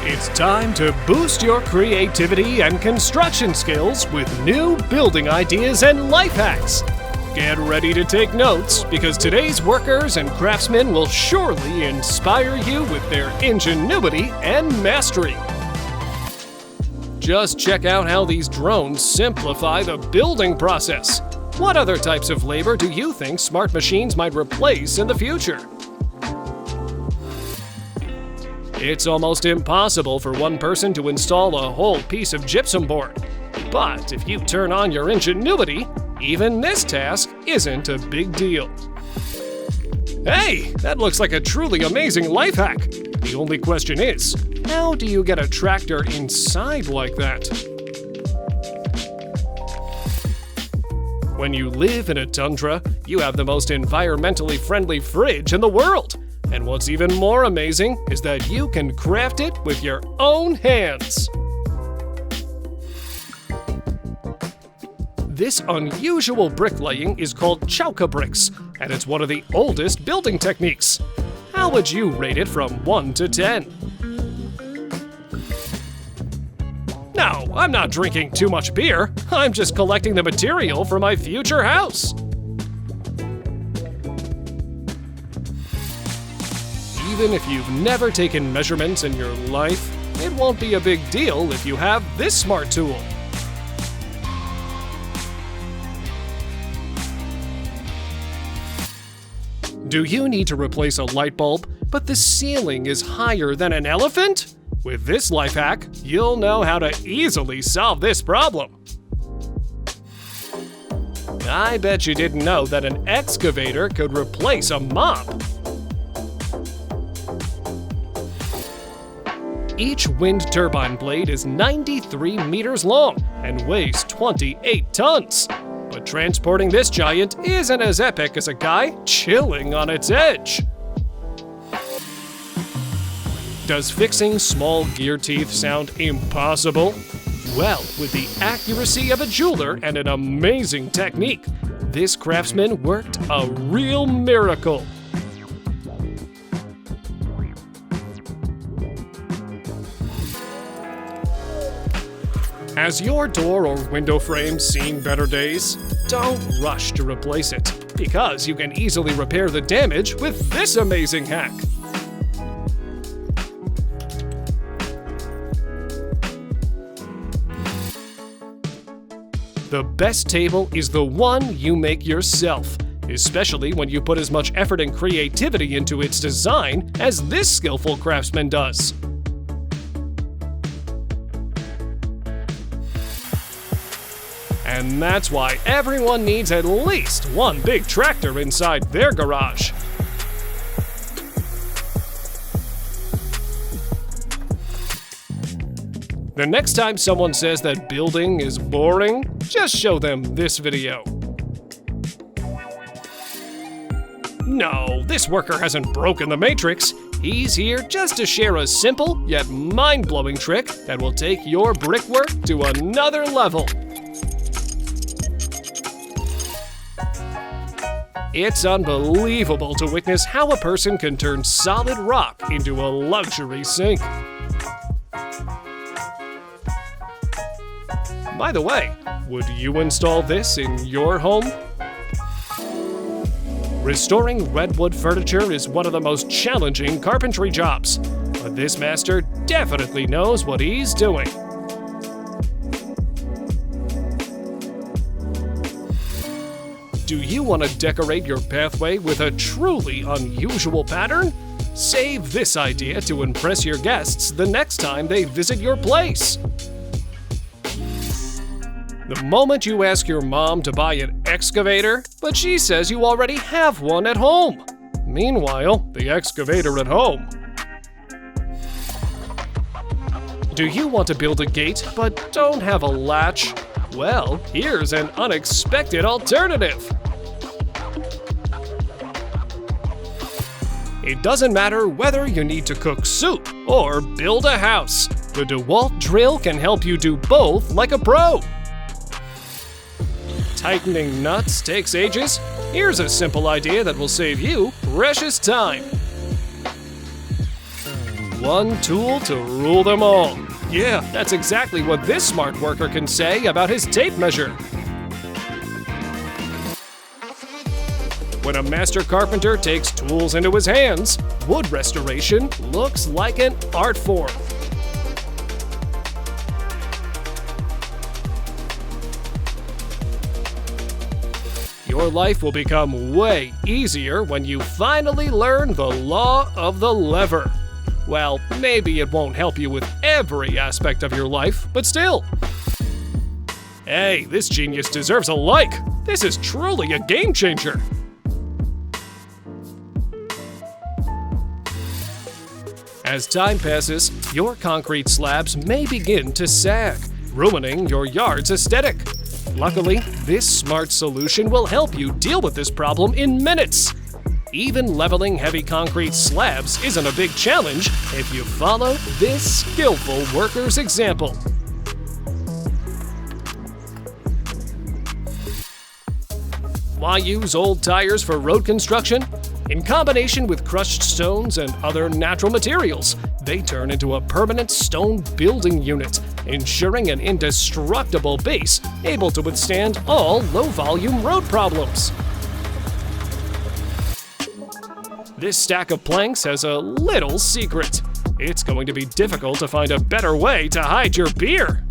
It's time to boost your creativity and construction skills with new building ideas and life hacks. Get ready to take notes because today's workers and craftsmen will surely inspire you with their ingenuity and mastery. Just check out how these drones simplify the building process. What other types of labor do you think smart machines might replace in the future? It's almost impossible for one person to install a whole piece of gypsum board. But if you turn on your ingenuity, even this task isn't a big deal. Hey, that looks like a truly amazing life hack. The only question is, how do you get a tractor inside like that? When you live in a tundra, you have the most environmentally friendly fridge in the world. And what's even more amazing is that you can craft it with your own hands. This unusual bricklaying is called chauka bricks, and it's one of the oldest building techniques. How would you rate it from 1 to 10? No, I'm not drinking too much beer. I'm just collecting the material for my future house. Even if you've never taken measurements in your life, it won't be a big deal if you have this smart tool. Do you need to replace a light bulb, but the ceiling is higher than an elephant? With this life hack, you'll know how to easily solve this problem. I bet you didn't know that an excavator could replace a mop. Each wind turbine blade is 93 meters long and weighs 28 tons. But transporting this giant isn't as epic as a guy chilling on its edge. Does fixing small gear teeth sound impossible? Well, with the accuracy of a jeweler and an amazing technique, this craftsman worked a real miracle. Has your door or window frame seen better days? Don't rush to replace it, because you can easily repair the damage with this amazing hack. The best table is the one you make yourself, especially when you put as much effort and creativity into its design as this skillful craftsman does. And that's why everyone needs at least one big tractor inside their garage. The next time someone says that building is boring, just show them this video. No, this worker hasn't broken the matrix. He's here just to share a simple yet mind-blowing trick that will take your brickwork to another level. It's unbelievable to witness how a person can turn solid rock into a luxury sink. By the way, would you install this in your home? Restoring redwood furniture is one of the most challenging carpentry jobs, but this master definitely knows what he's doing. Do you want to decorate your pathway with a truly unusual pattern? Save this idea to impress your guests the next time they visit your place. The moment you ask your mom to buy an excavator, but she says you already have one at home. Meanwhile, the excavator at home. Do you want to build a gate but don't have a latch? Well, here's an unexpected alternative. It doesn't matter whether you need to cook soup or build a house. The DeWalt drill can help you do both like a pro. Tightening nuts takes ages? Here's a simple idea that will save you precious time. one tool to rule them all. Yeah, that's exactly what this smart worker can say about his tape measure. When a master carpenter takes tools into his hands, wood restoration looks like an art form. Your life will become way easier when you finally learn the law of the lever. Well, maybe it won't help you with every aspect of your life, but still. Hey, this genius deserves a like. This is truly a game changer. As time passes, your concrete slabs may begin to sag, ruining your yard's aesthetic. Luckily, this smart solution will help you deal with this problem in minutes. Even leveling heavy concrete slabs isn't a big challenge if you follow this skillful worker's example. Why use old tires for road construction? In combination with crushed stones and other natural materials, they turn into a permanent stone building unit, ensuring an indestructible base able to withstand all low-volume road problems. This stack of planks has a little secret. It's going to be difficult to find a better way to hide your beer.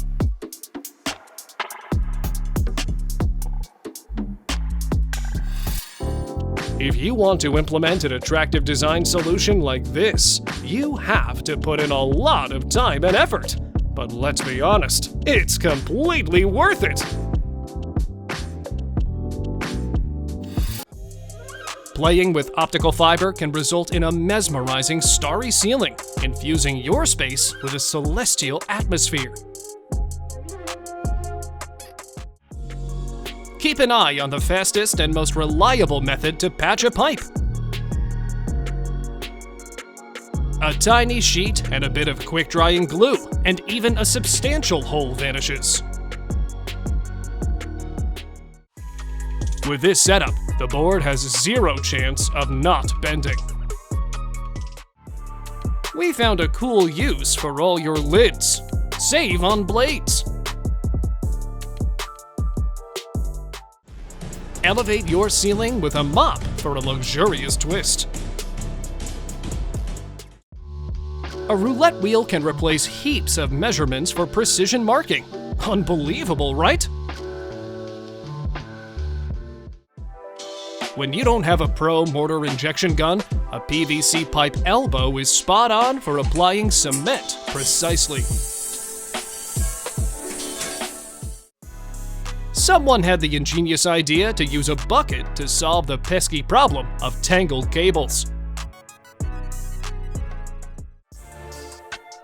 If you want to implement an attractive design solution like this, you have to put in a lot of time and effort. But let's be honest, it's completely worth it. Playing with optical fiber can result in a mesmerizing starry ceiling, infusing your space with a celestial atmosphere. Keep an eye on the fastest and most reliable method to patch a pipe. A tiny sheet and a bit of quick-drying glue, and even a substantial hole vanishes. With this setup, the board has zero chance of not bending. We found a cool use for all your lids. Save on blades. Elevate your ceiling with a mop for a luxurious twist. A roulette wheel can replace heaps of measurements for precision marking. Unbelievable, right? When you don't have a pro mortar injection gun, a PVC pipe elbow is spot on for applying cement precisely. Someone had the ingenious idea to use a bucket to solve the pesky problem of tangled cables.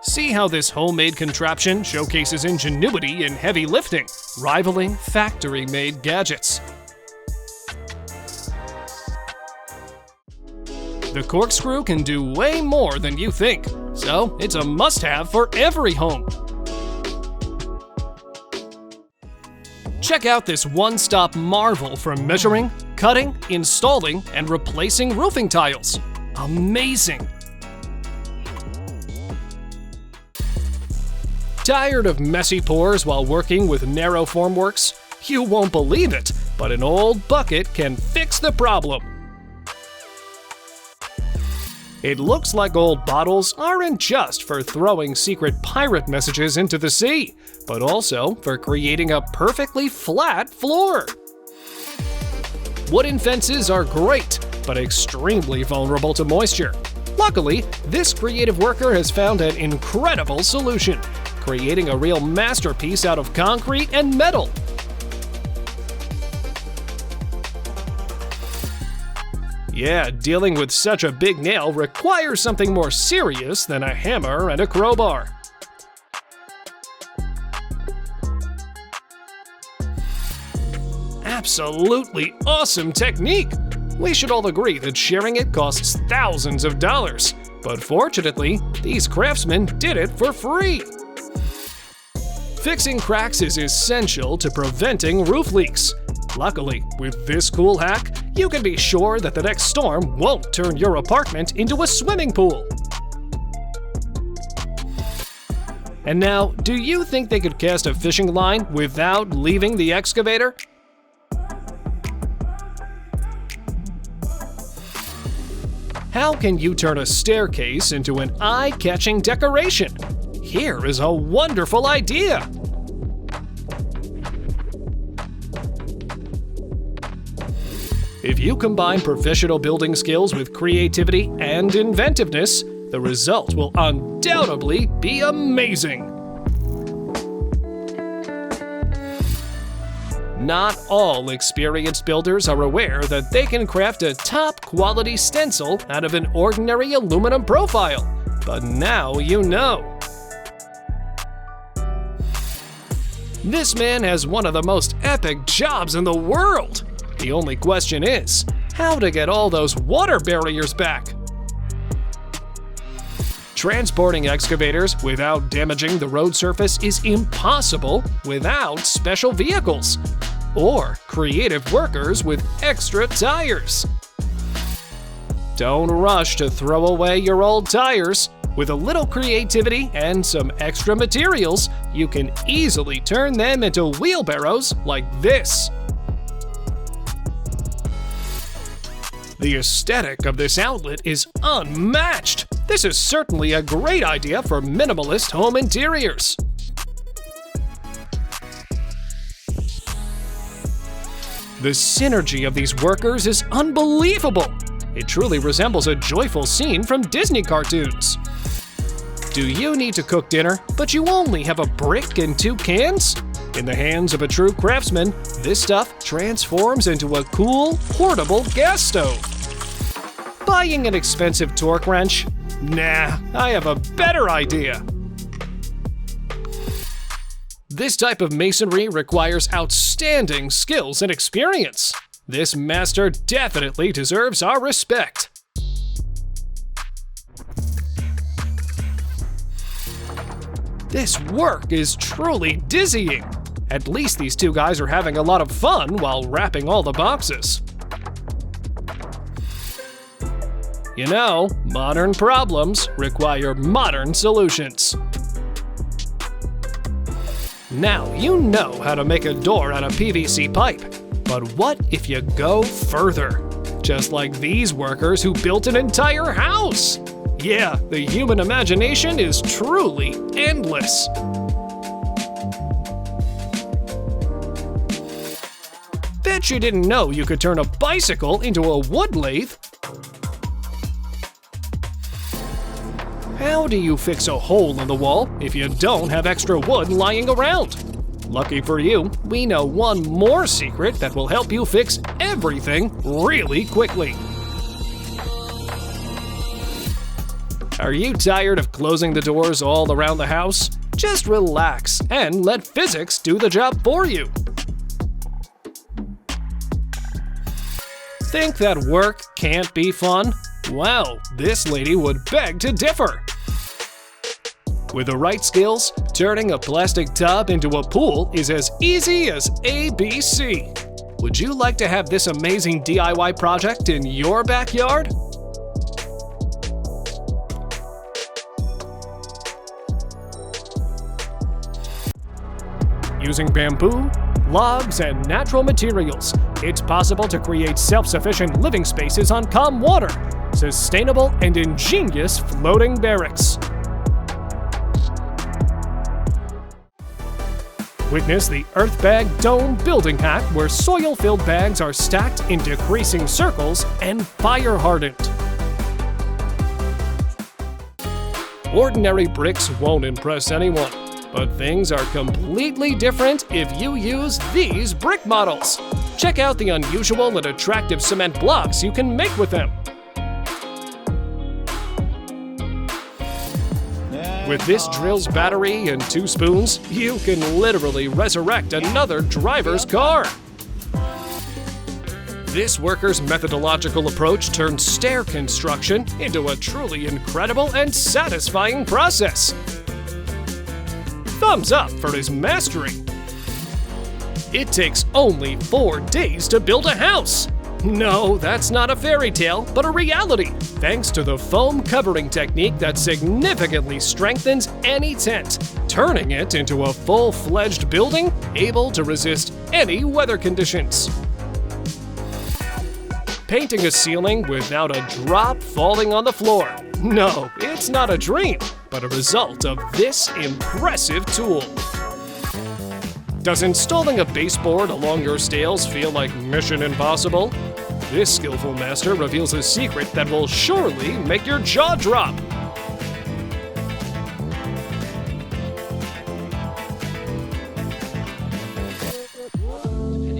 See how this homemade contraption showcases ingenuity in heavy lifting, rivaling factory-made gadgets. The corkscrew can do way more than you think, so it's a must-have for every home. Check out this one-stop marvel for measuring, cutting, installing, and replacing roofing tiles. Amazing! Tired of messy pours while working with narrow formworks? You won't believe it, but an old bucket can fix the problem. It looks like old bottles aren't just for throwing secret pirate messages into the sea, but also for creating a perfectly flat floor. Wooden fences are great, but extremely vulnerable to moisture. Luckily, this creative worker has found an incredible solution, creating a real masterpiece out of concrete and metal. Yeah, dealing with such a big nail requires something more serious than a hammer and a crowbar. Absolutely awesome technique! We should all agree that sharing it costs thousands of dollars, but fortunately, these craftsmen did it for free. Fixing cracks is essential to preventing roof leaks. Luckily, with this cool hack, you can be sure that the next storm won't turn your apartment into a swimming pool. And now, do you think they could cast a fishing line without leaving the excavator? How can you turn a staircase into an eye-catching decoration? Here is a wonderful idea! If you combine professional building skills with creativity and inventiveness, the result will undoubtedly be amazing! Not all experienced builders are aware that they can craft a top-quality stencil out of an ordinary aluminum profile, but now you know. This man has one of the most epic jobs in the world! The only question is, how to get all those water barriers back? Transporting excavators without damaging the road surface is impossible without special vehicles or creative workers with extra tires. Don't rush to throw away your old tires. With a little creativity and some extra materials, you can easily turn them into wheelbarrows like this. The aesthetic of this outlet is unmatched. This is certainly a great idea for minimalist home interiors. The synergy of these workers is unbelievable. It truly resembles a joyful scene from Disney cartoons. Do you need to cook dinner, but you only have a brick and 2 cans? In the hands of a true craftsman, this stuff transforms into a cool, portable gas stove. Buying an expensive torque wrench? Nah, I have a better idea. This type of masonry requires outstanding skills and experience. This master definitely deserves our respect. This work is truly dizzying. At least these 2 guys are having a lot of fun while wrapping all the boxes. You know, modern problems require modern solutions. Now you know how to make a door out of PVC pipe. But what if you go further? Just like these workers who built an entire house! Yeah, the human imagination is truly endless. Bet you didn't know you could turn a bicycle into a wood lathe. How do you fix a hole in the wall if you don't have extra wood lying around? Lucky for you, we know one more secret that will help you fix everything really quickly. Are you tired of closing the doors all around the house? Just relax and let physics do the job for you. Think that work can't be fun? Well, this lady would beg to differ. With the right skills, turning a plastic tub into a pool is as easy as ABC. Would you like to have this amazing DIY project in your backyard? Using bamboo, logs, and natural materials, it's possible to create self-sufficient living spaces on calm water, sustainable and ingenious floating barracks. Witness the Earth Bag Dome building hack, where soil-filled bags are stacked in decreasing circles and fire-hardened. Ordinary bricks won't impress anyone, but things are completely different if you use these brick models. Check out the unusual and attractive cement blocks you can make with them. With this drill's battery and 2 spoons, you can literally resurrect another driver's car. This worker's methodological approach turns stair construction into a truly incredible and satisfying process. Thumbs up for his mastery. It takes only 4 days to build a house. No, that's not a fairy tale, but a reality, thanks to the foam covering technique that significantly strengthens any tent, turning it into a full-fledged building able to resist any weather conditions. Painting a ceiling without a drop falling on the floor. No, it's not a dream, but a result of this impressive tool. Does installing a baseboard along your stairs feel like Mission Impossible? This skillful master reveals a secret that will surely make your jaw drop.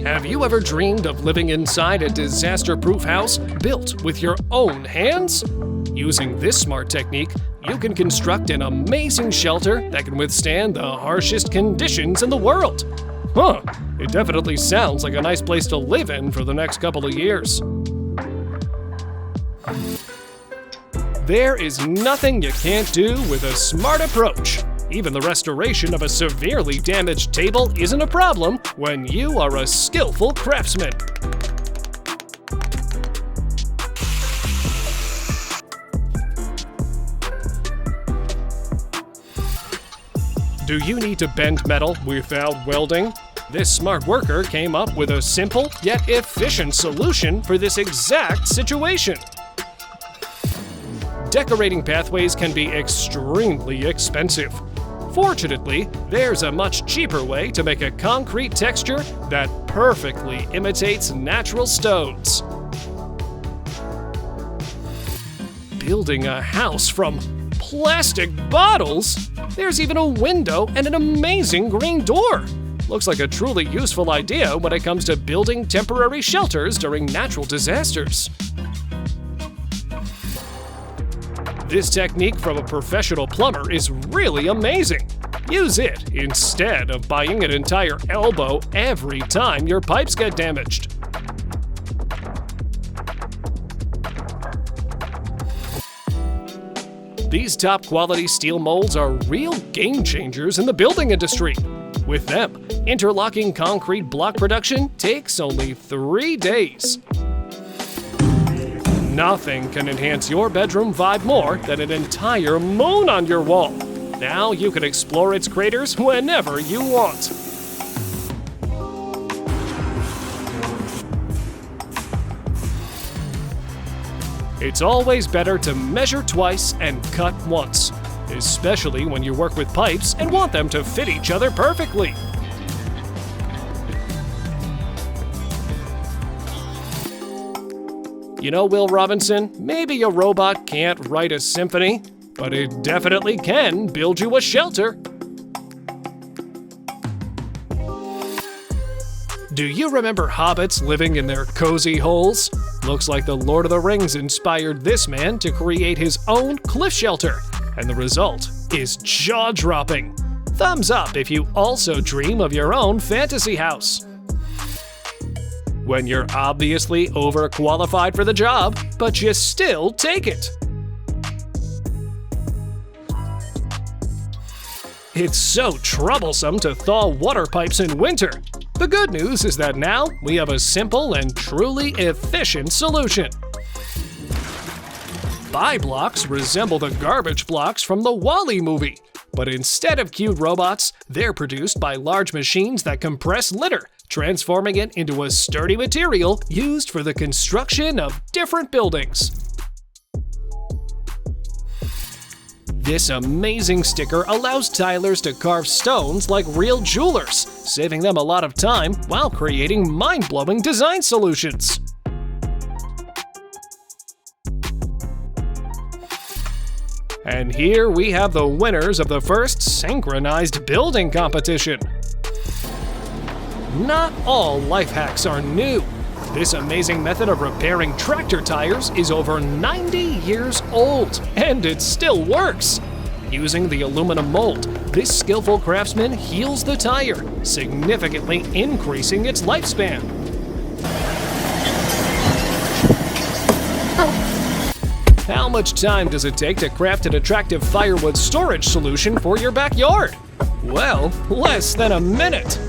Have you ever dreamed of living inside a disaster-proof house built with your own hands? Using this smart technique, you can construct an amazing shelter that can withstand the harshest conditions in the world. Huh, it definitely sounds like a nice place to live in for the next couple of years. There is nothing you can't do with a smart approach. Even the restoration of a severely damaged table isn't a problem when you are a skillful craftsman. Do you need to bend metal without welding? This smart worker came up with a simple yet efficient solution for this exact situation. Decorating pathways can be extremely expensive. Fortunately, there's a much cheaper way to make a concrete texture that perfectly imitates natural stones. Building a house from plastic bottles? There's even a window and an amazing green door. Looks like a truly useful idea when it comes to building temporary shelters during natural disasters. This technique from a professional plumber is really amazing. Use it instead of buying an entire elbow every time your pipes get damaged. These top-quality steel molds are real game changers in the building industry. With them, interlocking concrete block production takes only 3 days. Nothing can enhance your bedroom vibe more than an entire moon on your wall. Now you can explore its craters whenever you want. It's always better to measure twice and cut once, especially when you work with pipes and want them to fit each other perfectly. You know, Will Robinson, maybe a robot can't write a symphony, but it definitely can build you a shelter. Do you remember hobbits living in their cozy holes? Looks like the Lord of the Rings inspired this man to create his own cliff shelter, and the result is jaw-dropping. Thumbs up if you also dream of your own fantasy house. When you're obviously overqualified for the job, but you still take it. It's so troublesome to thaw water pipes in winter. The good news is that now we have a simple and truly efficient solution. Buy blocks resemble the garbage blocks from the WALL-E movie, but instead of cute robots, they're produced by large machines that compress litter, transforming it into a sturdy material used for the construction of different buildings. This amazing sticker allows tilers to carve stones like real jewelers, saving them a lot of time while creating mind-blowing design solutions. And here we have the winners of the first synchronized building competition. Not all life hacks are new. This amazing method of repairing tractor tires is over 90 years old, and it still works. Using the aluminum mold, this skillful craftsman heals the tire, significantly increasing its lifespan. How much time does it take to craft an attractive firewood storage solution for your backyard? Well, less than a minute.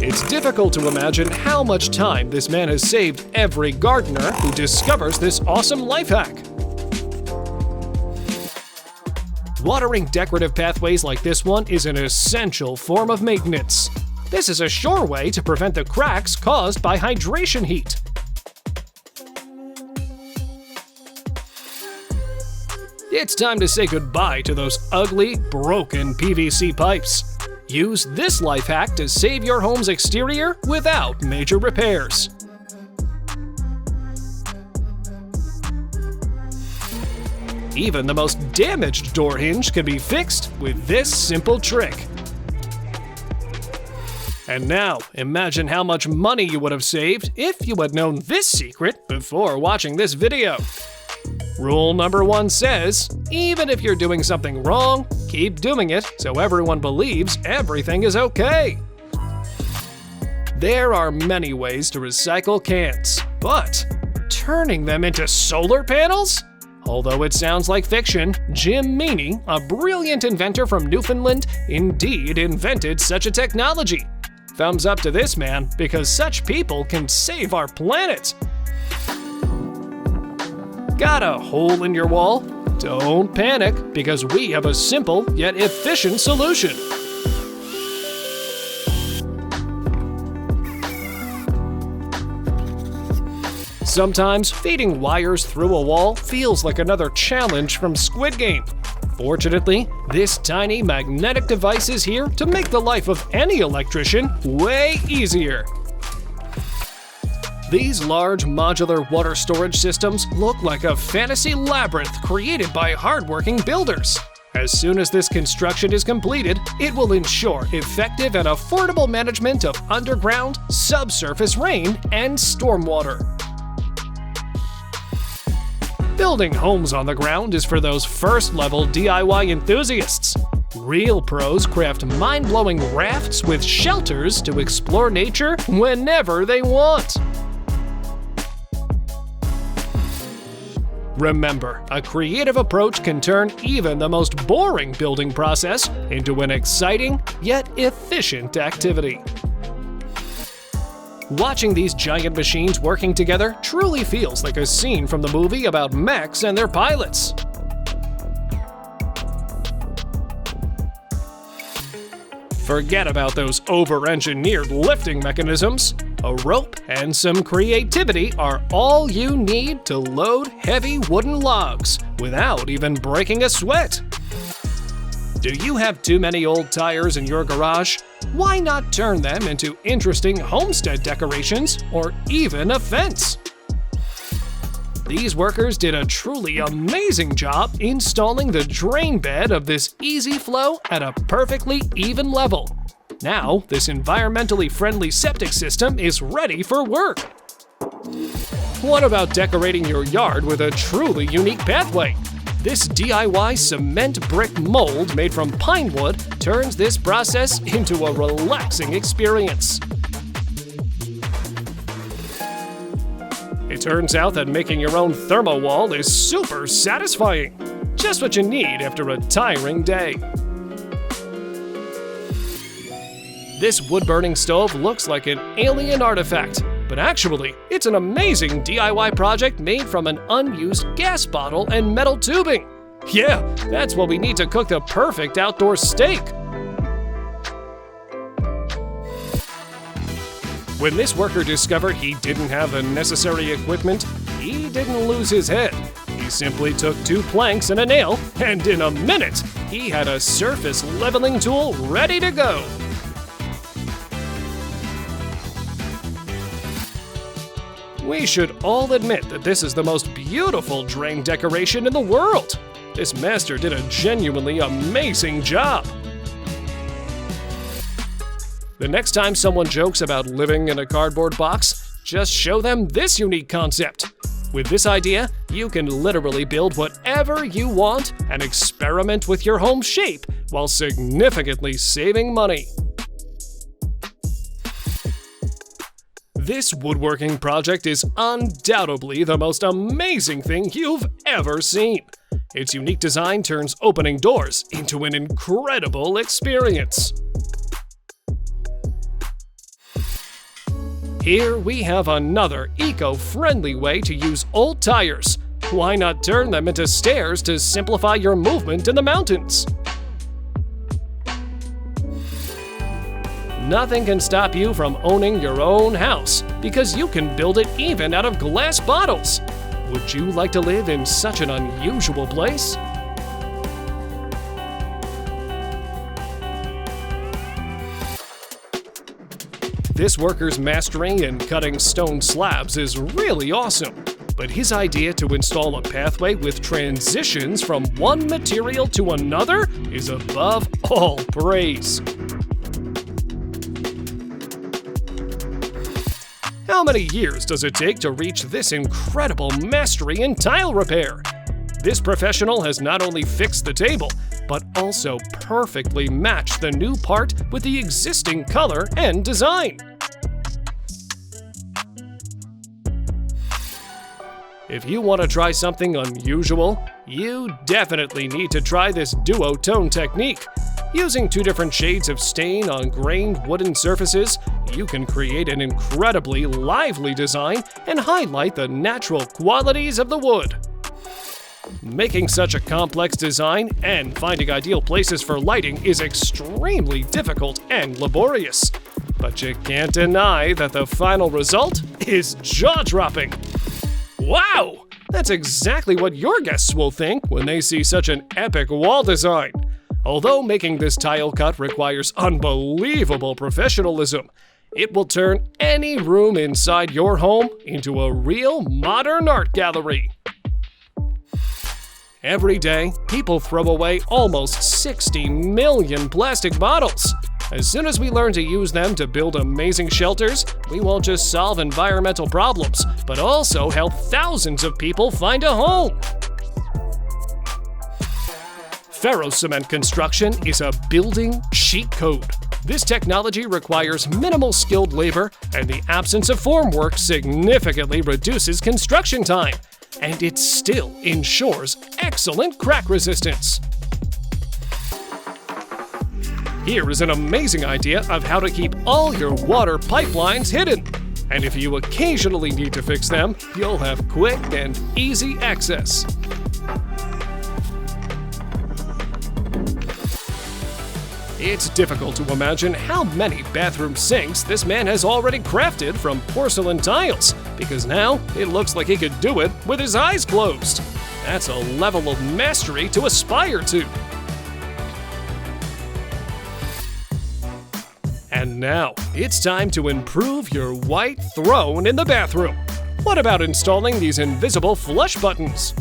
It's difficult to imagine how much time this man has saved every gardener who discovers this awesome life hack. Watering decorative pathways like this one is an essential form of maintenance. This is a sure way to prevent the cracks caused by hydration heat. It's time to say goodbye to those ugly, broken PVC pipes. Use this life hack to save your home's exterior without major repairs. Even the most damaged door hinge can be fixed with this simple trick. And now, imagine how much money you would have saved if you had known this secret before watching this video. Rule number 1 says, even if you're doing something wrong, keep doing it so everyone believes everything is okay. There are many ways to recycle cans, but turning them into solar panels? Although it sounds like fiction, Jim Meany, a brilliant inventor from Newfoundland, indeed invented such a technology. Thumbs up to this man, because such people can save our planet. Got a hole in your wall? Don't panic, because we have a simple yet efficient solution. Sometimes feeding wires through a wall feels like another challenge from Squid Game. Fortunately, this tiny magnetic device is here to make the life of any electrician way easier. These large modular water storage systems look like a fantasy labyrinth created by hardworking builders. As soon as this construction is completed, it will ensure effective and affordable management of underground, subsurface rain, and stormwater. Building homes on the ground is for those first-level DIY enthusiasts. Real pros craft mind-blowing rafts with shelters to explore nature whenever they want. Remember, a creative approach can turn even the most boring building process into an exciting yet efficient activity. Watching these giant machines working together truly feels like a scene from the movie about mechs and their pilots. Forget about those over-engineered lifting mechanisms. A rope and some creativity are all you need to load heavy wooden logs without even breaking a sweat. Do you have too many old tires in your garage? Why not turn them into interesting homestead decorations or even a fence? These workers did a truly amazing job installing the drain bed of this easy flow at a perfectly even level. Now, this environmentally friendly septic system is ready for work. What about decorating your yard with a truly unique pathway? This DIY cement brick mold made from pine wood turns this process into a relaxing experience. It turns out that making your own thermo wall is super satisfying. Just what you need after a tiring day. This wood-burning stove looks like an alien artifact, but actually, it's an amazing DIY project made from an unused gas bottle and metal tubing. Yeah, that's what we need to cook the perfect outdoor steak. When this worker discovered he didn't have the necessary equipment, he didn't lose his head. He simply took 2 planks and a nail, and in a minute, he had a surface leveling tool ready to go. We should all admit that this is the most beautiful drain decoration in the world. This master did a genuinely amazing job. The next time someone jokes about living in a cardboard box, just show them this unique concept. With this idea, you can literally build whatever you want and experiment with your home shape while significantly saving money. This woodworking project is undoubtedly the most amazing thing you've ever seen. Its unique design turns opening doors into an incredible experience. Here we have another eco-friendly way to use old tires. Why not turn them into stairs to simplify your movement in the mountains? Nothing can stop you from owning your own house, because you can build it even out of glass bottles. Would you like to live in such an unusual place? This worker's mastery in cutting stone slabs is really awesome, but his idea to install a pathway with transitions from one material to another is above all praise. How many years does it take to reach this incredible mastery in tile repair? This professional has not only fixed the table, but also perfectly matched the new part with the existing color and design. If you want to try something unusual, you definitely need to try this duotone technique. Using 2 different shades of stain on grained wooden surfaces, you can create an incredibly lively design and highlight the natural qualities of the wood. Making such a complex design and finding ideal places for lighting is extremely difficult and laborious. But you can't deny that the final result is jaw-dropping. Wow! That's exactly what your guests will think when they see such an epic wall design. Although making this tile cut requires unbelievable professionalism, it will turn any room inside your home into a real modern art gallery. Every day, people throw away almost 60 million plastic bottles. As soon as we learn to use them to build amazing shelters, we won't just solve environmental problems, but also help thousands of people find a home. Ferrocement construction is a building cheat code. This technology requires minimal skilled labor, and the absence of formwork significantly reduces construction time. And it still ensures excellent crack resistance. Here is an amazing idea of how to keep all your water pipelines hidden. And if you occasionally need to fix them, you'll have quick and easy access. It's difficult to imagine how many bathroom sinks this man has already crafted from porcelain tiles, because now it looks like he could do it with his eyes closed. That's a level of mastery to aspire to. And now, it's time to improve your white throne in the bathroom. What about installing these invisible flush buttons?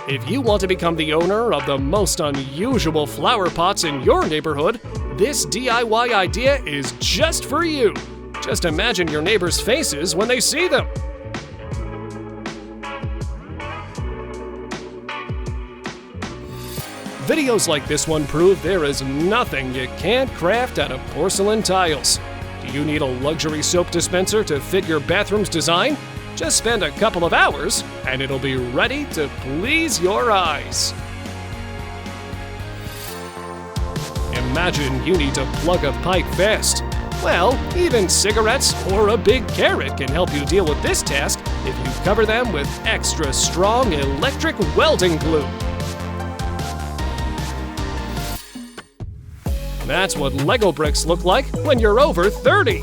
If you want to become the owner of the most unusual flower pots in your neighborhood, this DIY idea is just for you. Just imagine your neighbors' faces when they see them. Videos like this one prove there is nothing you can't craft out of porcelain tiles. Do you need a luxury soap dispenser to fit your bathroom's design? Just spend a couple of hours and it'll be ready to please your eyes. Imagine you need to plug a pipe fast. Well, even cigarettes or a big carrot can help you deal with this task if you cover them with extra strong electric welding glue. That's what Lego bricks look like when you're over 30.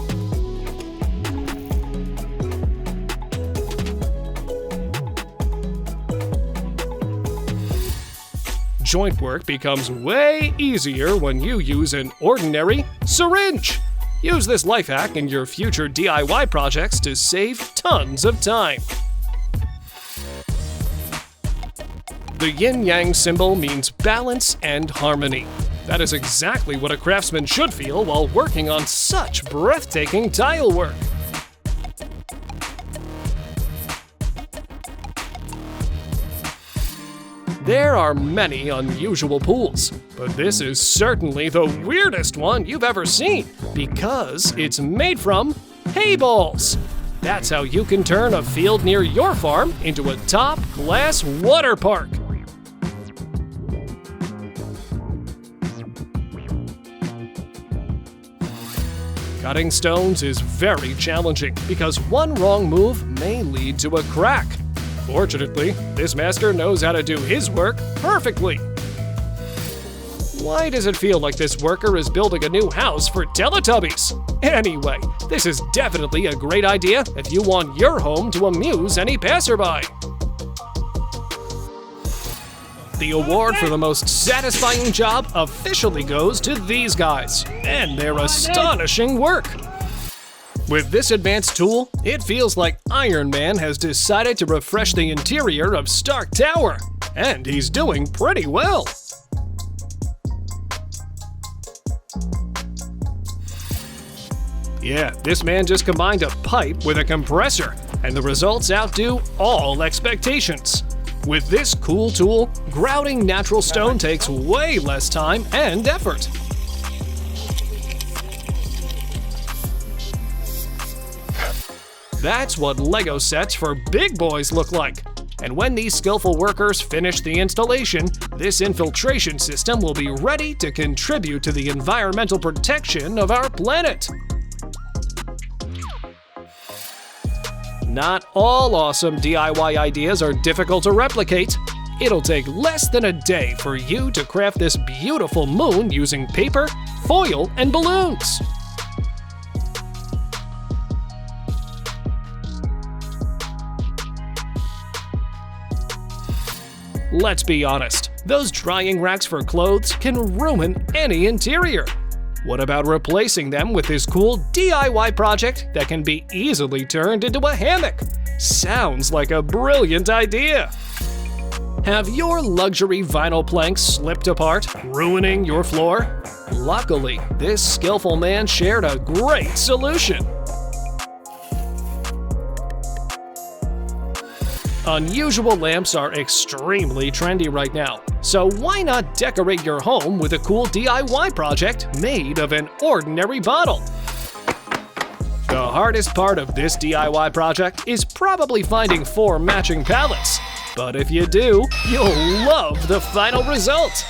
Joint work becomes way easier when you use an ordinary syringe. Use this life hack in your future DIY projects to save tons of time. The yin-yang symbol means balance and harmony. That is exactly what a craftsman should feel while working on such breathtaking tile work. There are many unusual pools, but this is certainly the weirdest one you've ever seen because it's made from hay balls. That's how you can turn a field near your farm into a top-class water park. Cutting stones is very challenging because one wrong move may lead to a crack. Fortunately, this master knows how to do his work perfectly. Why does it feel like this worker is building a new house for Teletubbies? Anyway, this is definitely a great idea if you want your home to amuse any passerby. The award for the most satisfying job officially goes to these guys and their astonishing work. With this advanced tool, it feels like Iron Man has decided to refresh the interior of Stark Tower, and he's doing pretty well. Yeah, this man just combined a pipe with a compressor, and the results outdo all expectations. With this cool tool, grouting natural stone takes way less time and effort. That's what Lego sets for big boys look like. And when these skillful workers finish the installation, this infiltration system will be ready to contribute to the environmental protection of our planet. Not all awesome DIY ideas are difficult to replicate. It'll take less than a day for you to craft this beautiful moon using paper, foil, and balloons. Let's be honest, those drying racks for clothes can ruin any interior. What about replacing them with this cool DIY project that can be easily turned into a hammock? Sounds like a brilliant idea! Have your luxury vinyl planks slipped apart, ruining your floor? Luckily, this skillful man shared a great solution. Unusual lamps are extremely trendy right now, so why not decorate your home with a cool DIY project made of an ordinary bottle? The hardest part of this DIY project is probably finding 4 matching palettes, but if you do, you'll love the final result!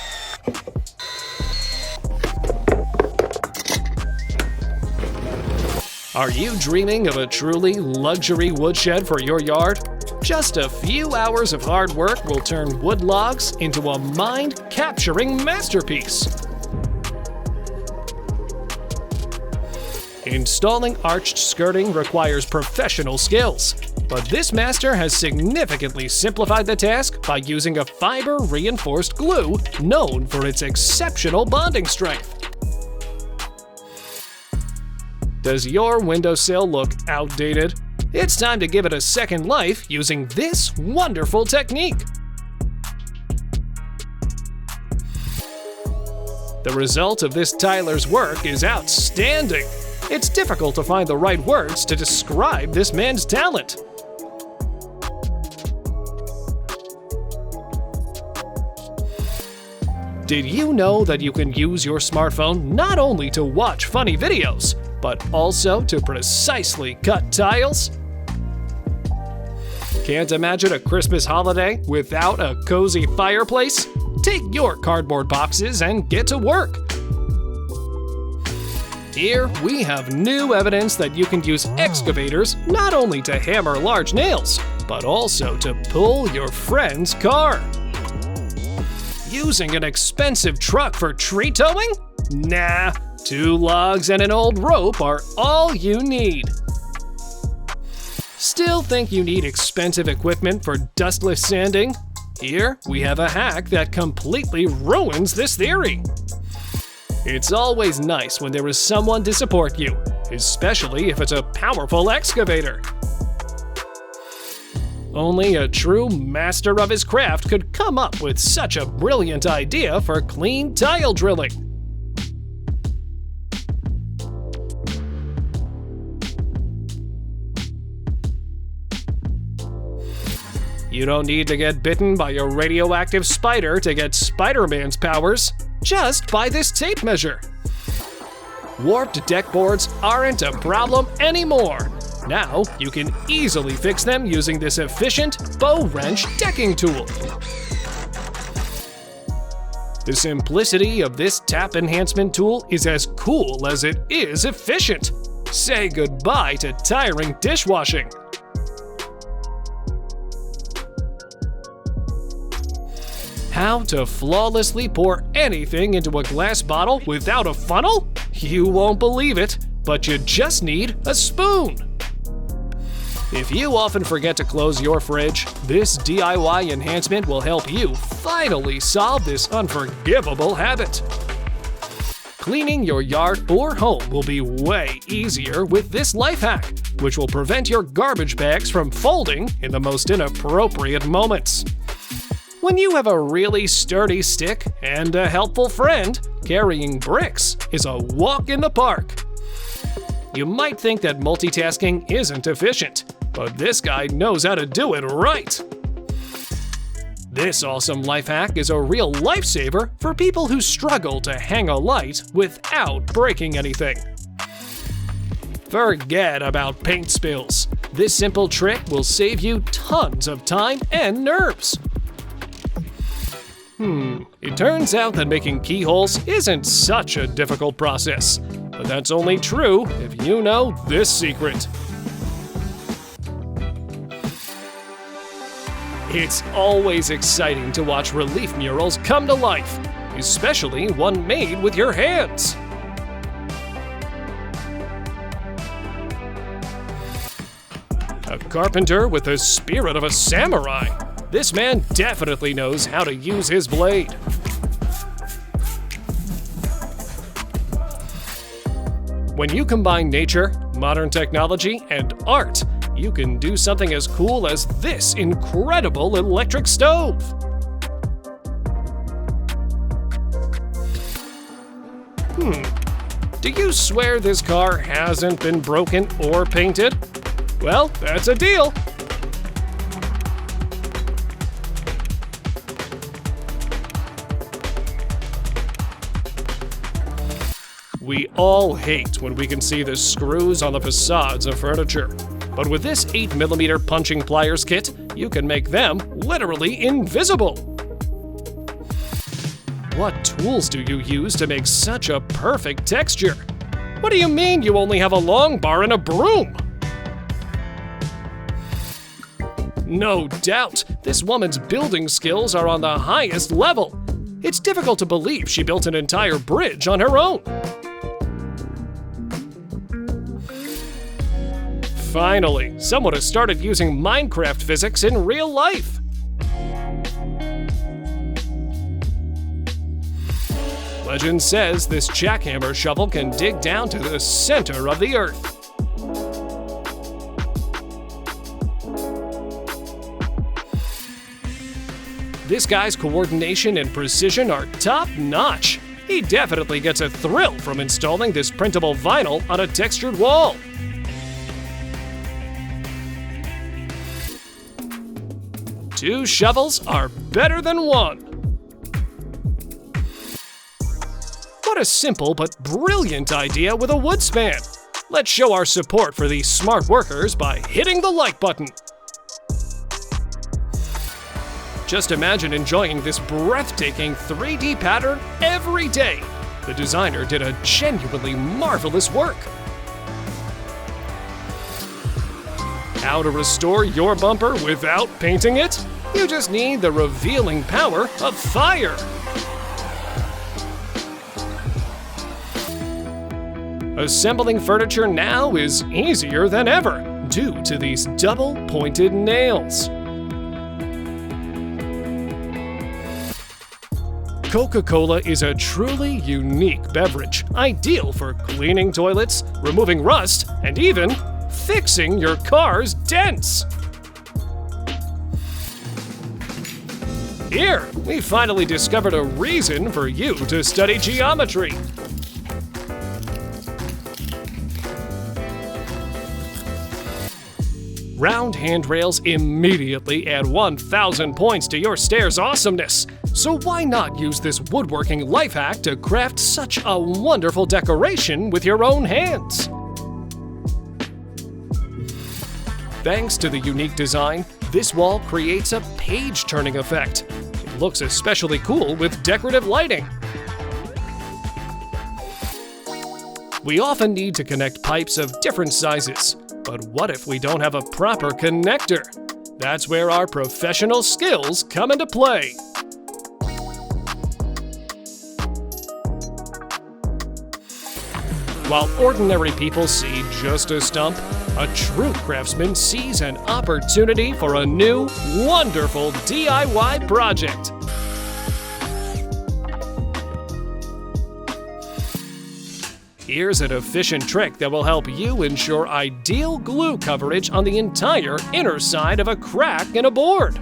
Are you dreaming of a truly luxury woodshed for your yard? Just a few hours of hard work will turn wood logs into a mind-capturing masterpiece. Installing arched skirting requires professional skills, but this master has significantly simplified the task by using a fiber-reinforced glue known for its exceptional bonding strength. Does your windowsill look outdated? It's time to give it a second life using this wonderful technique. The result of this tiler's work is outstanding. It's difficult to find the right words to describe this man's talent. Did you know that you can use your smartphone not only to watch funny videos, but also to precisely cut tiles? Can't imagine a Christmas holiday without a cozy fireplace? Take your cardboard boxes and get to work! Here we have new evidence that you can use excavators not only to hammer large nails, but also to pull your friend's car. Using an expensive truck for tree towing? Nah, 2 logs and an old rope are all you need. Still think you need expensive equipment for dustless sanding? Here, we have a hack that completely ruins this theory. It's always nice when there is someone to support you, especially if it's a powerful excavator. Only a true master of his craft could come up with such a brilliant idea for clean tile drilling. You don't need to get bitten by a radioactive spider to get Spider-Man's powers. Just buy this tape measure. Warped deck boards aren't a problem anymore. Now you can easily fix them using this efficient bow wrench decking tool. The simplicity of this tap enhancement tool is as cool as it is efficient. Say goodbye to tiring dishwashing. How to flawlessly pour anything into a glass bottle without a funnel? You won't believe it, but you just need a spoon. If you often forget to close your fridge, this DIY enhancement will help you finally solve this unforgivable habit. Cleaning your yard or home will be way easier with this life hack, which will prevent your garbage bags from folding in the most inappropriate moments. When you have a really sturdy stick and a helpful friend, carrying bricks is a walk in the park. You might think that multitasking isn't efficient, but this guy knows how to do it right. This awesome life hack is a real lifesaver for people who struggle to hang a light without breaking anything. Forget about paint spills. This simple trick will save you tons of time and nerves. It turns out that making keyholes isn't such a difficult process, but that's only true if you know this secret. It's always exciting to watch relief murals come to life, especially one made with your hands. A carpenter with the spirit of a samurai. This man definitely knows how to use his blade. When you combine nature, modern technology, and art, you can do something as cool as this incredible electric stove. Do you swear this car hasn't been broken or painted? Well, that's a deal. We all hate when we can see the screws on the facades of furniture. But with this 8mm punching pliers kit, you can make them literally invisible. What tools do you use to make such a perfect texture? What do you mean you only have a long bar and a broom? No doubt, this woman's building skills are on the highest level. It's difficult to believe she built an entire bridge on her own. Finally, someone has started using Minecraft physics in real life. Legend says this jackhammer shovel can dig down to the center of the earth. This guy's coordination and precision are top-notch. He definitely gets a thrill from installing this printable vinyl on a textured wall. Two shovels are better than one. What a simple but brilliant idea with a wood span. Let's show our support for these smart workers by hitting the like button. Just imagine enjoying this breathtaking 3D pattern every day. The designer did a genuinely marvelous work. How to restore your bumper without painting it? You just need the revealing power of fire. Assembling furniture now is easier than ever due to these double-pointed nails. Coca-Cola is a truly unique beverage, ideal for cleaning toilets, removing rust, and even fixing your car's dents. Here, we finally discovered a reason for you to study geometry. Round handrails immediately add 1,000 points to your stair's awesomeness. So why not use this woodworking life hack to craft such a wonderful decoration with your own hands? Thanks to the unique design, this wall creates a page-turning effect. It looks especially cool with decorative lighting. We often need to connect pipes of different sizes, but what if we don't have a proper connector? That's where our professional skills come into play. While ordinary people see just a stump, a true craftsman sees an opportunity for a new, wonderful DIY project. Here's an efficient trick that will help you ensure ideal glue coverage on the entire inner side of a crack in a board.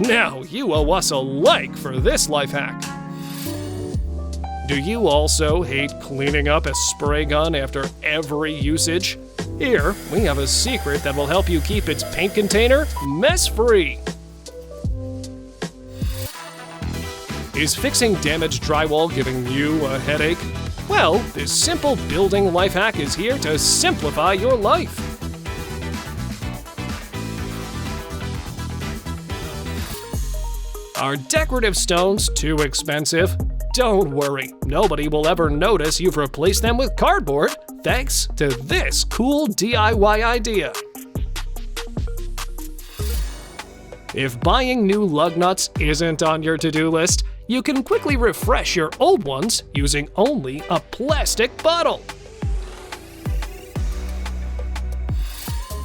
Now you owe us a like for this life hack. Do you also hate cleaning up a spray gun after every usage? Here, we have a secret that will help you keep its paint container mess-free. Is fixing damaged drywall giving you a headache? Well, this simple building life hack is here to simplify your life. Are decorative stones too expensive? Don't worry, nobody will ever notice you've replaced them with cardboard thanks to this cool DIY idea. If buying new lug nuts isn't on your to-do list, you can quickly refresh your old ones using only a plastic bottle.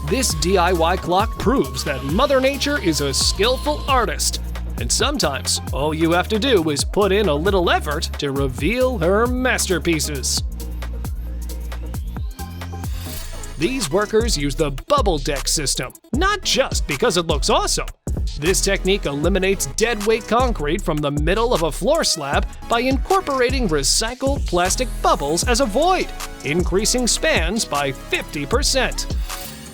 This DIY clock proves that Mother Nature is a skillful artist, and sometimes all you have to do is put in a little effort to reveal her masterpieces. These workers use the bubble deck system, not just because it looks awesome. This technique eliminates dead-weight concrete from the middle of a floor slab by incorporating recycled plastic bubbles as a void, increasing spans by 50%.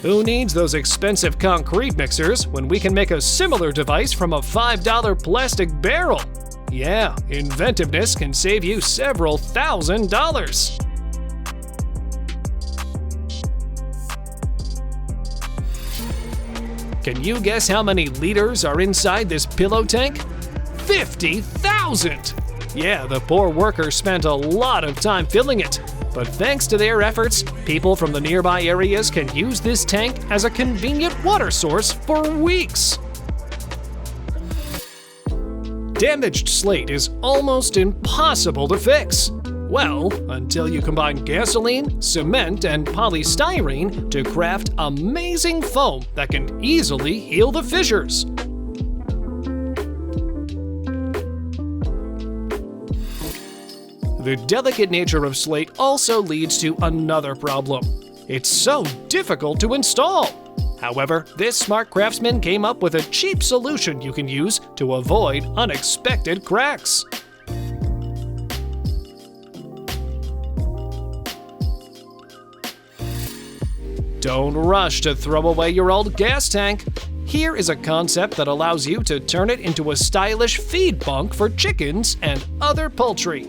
Who needs those expensive concrete mixers when we can make a similar device from a $5 plastic barrel? Yeah, inventiveness can save you several $1,000s. Can you guess how many liters are inside this pillow tank? 50,000! Yeah, the poor workers spent a lot of time filling it. But thanks to their efforts, people from the nearby areas can use this tank as a convenient water source for weeks. Damaged slate is almost impossible to fix. Well, until you combine gasoline, cement, and polystyrene to craft amazing foam that can easily heal the fissures. The delicate nature of slate also leads to another problem. It's so difficult to install. However, this smart craftsman came up with a cheap solution you can use to avoid unexpected cracks. Don't rush to throw away your old gas tank. Here is a concept that allows you to turn it into a stylish feed bunk for chickens and other poultry.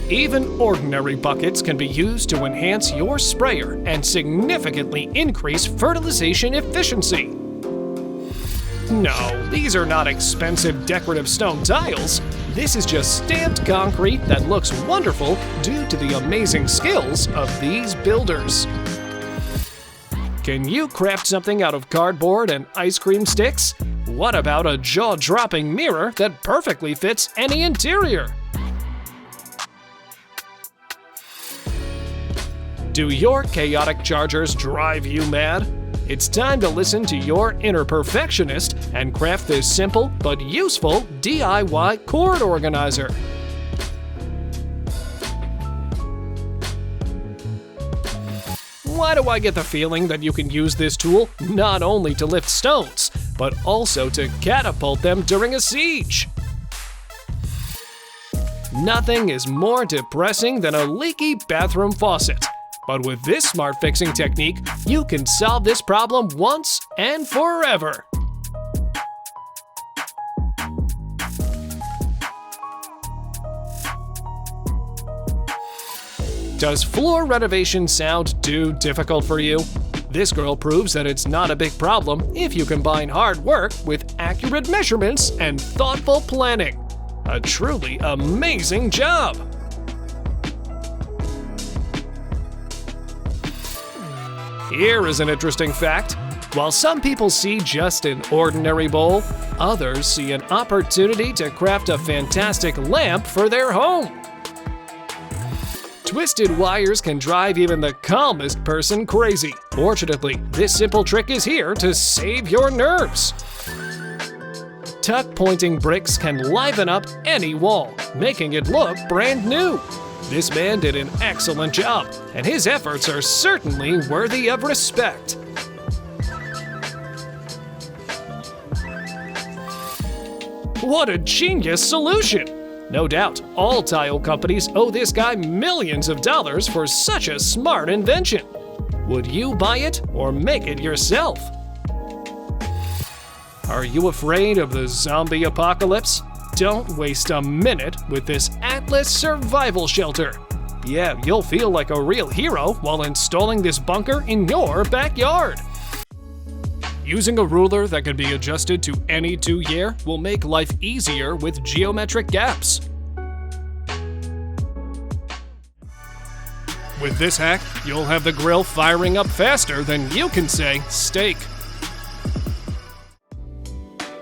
Even ordinary buckets can be used to enhance your sprayer and significantly increase fertilization efficiency. No, these are not expensive decorative stone tiles. This is just stamped concrete that looks wonderful due to the amazing skills of these builders. Can you craft something out of cardboard and ice cream sticks? What about a jaw-dropping mirror that perfectly fits any interior? Do your chaotic chargers drive you mad? It's time to listen to your inner perfectionist and craft this simple but useful DIY cord organizer. Why do I get the feeling that you can use this tool not only to lift stones, but also to catapult them during a siege? Nothing is more depressing than a leaky bathroom faucet. But with this smart fixing technique, you can solve this problem once and forever. Does floor renovation sound too difficult for you? This girl proves that it's not a big problem if you combine hard work with accurate measurements and thoughtful planning. A truly amazing job! Here is an interesting fact. While some people see just an ordinary bowl, others see an opportunity to craft a fantastic lamp for their home. Twisted wires can drive even the calmest person crazy. Fortunately, this simple trick is here to save your nerves. Tuck-pointing bricks can liven up any wall, making it look brand new. This man did an excellent job, and his efforts are certainly worthy of respect. What a genius solution! No doubt, all tile companies owe this guy millions of dollars for such a smart invention. Would you buy it or make it yourself? Are you afraid of the zombie apocalypse? Don't waste a minute with this Atlas survival shelter. Yeah, you'll feel like a real hero while installing this bunker in your backyard. Using a ruler that can be adjusted to any 2-year will make life easier with geometric gaps. With this hack, you'll have the grill firing up faster than you can say steak.